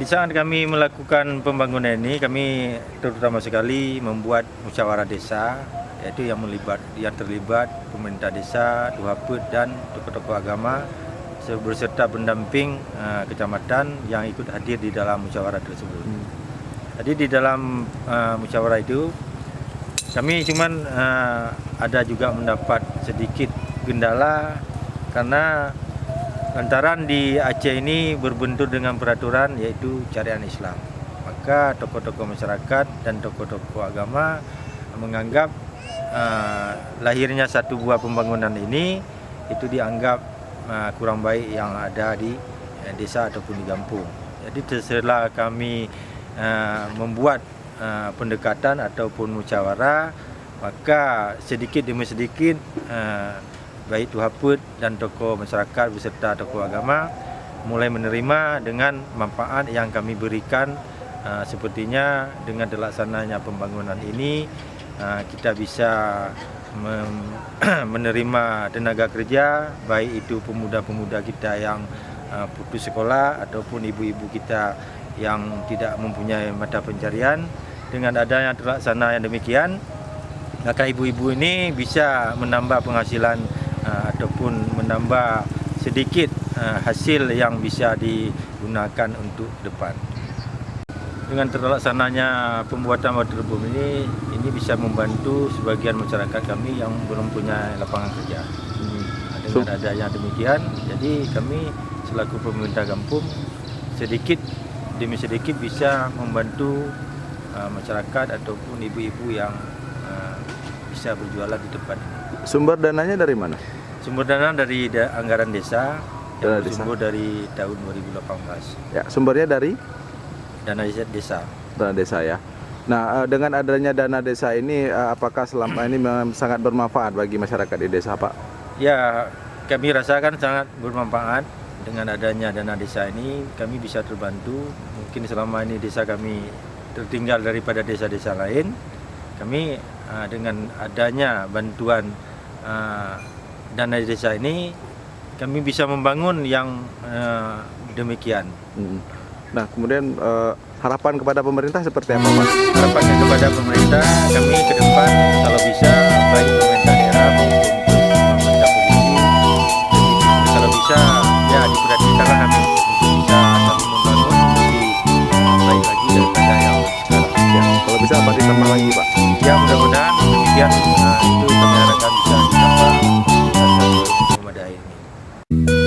saat kami melakukan pembangunan ini, kami terutama sekali membuat musyawarah desa, yaitu yang terlibat pemerintah desa, Duhaput dan tokoh-tokoh agama beserta pendamping kecamatan yang ikut hadir di dalam musyawarah tersebut. Jadi di dalam musyawarah itu kami ada juga mendapat sedikit kendala karena lantaran di Aceh ini berbentur dengan peraturan yaitu syariat Islam. Maka tokoh-tokoh masyarakat dan tokoh-tokoh agama menganggap lahirnya satu buah pembangunan ini itu dianggap kurang baik yang ada di desa ataupun di kampung. Jadi setelah kami membuat pendekatan ataupun musyawarah, maka sedikit demi sedikit baik Duhaput dan tokoh masyarakat beserta tokoh agama mulai menerima dengan manfaat yang kami berikan. Sepertinya dengan terlaksananya pembangunan ini kita bisa menerima tenaga kerja, baik itu pemuda-pemuda kita yang putus sekolah ataupun ibu-ibu kita yang tidak mempunyai mata pencarian. Dengan adanya terlaksana yang demikian, maka ibu-ibu ini bisa menambah penghasilan ataupun menambah sedikit hasil yang bisa digunakan untuk depan. Dengan terlaksananya pembuatan waterboom ini bisa membantu sebagian masyarakat kami yang belum punya lapangan kerja. Dengan adanya demikian, jadi kami selaku pemerintah kampung sedikit demi sedikit bisa membantu masyarakat ataupun ibu-ibu yang bisa berjualan di tempat ini. Sumber dananya dari mana? Sumber dana dari anggaran desa yang bersumber dari tahun 2018. Ya, sumbernya dari dana desa. Dana desa ya. Nah, dengan adanya dana desa ini, apakah selama ini sangat bermanfaat bagi masyarakat di desa, Pak? Ya, kami rasakan sangat bermanfaat. Dengan adanya dana desa ini, kami bisa terbantu. Mungkin selama ini desa kami tertinggal daripada desa-desa lain. Kami dengan adanya bantuan dana desa ini, kami bisa membangun yang demikian. Nah, kemudian harapan kepada pemerintah seperti apa, Pak? Harapannya kepada pemerintah, kami ke depan kalau bisa baik pemerintah daerah maupun pemerintah provinsi, kalau bisa ya diperhatikanlah kami untuk bisa kami membangun lebih baik lagi daripada yang sekarang. Ya, kalau bisa Pak ditambah lagi, Pak. Ya, mudah-mudahan demikian itu kami harapkan bisa ditambah memadai ini.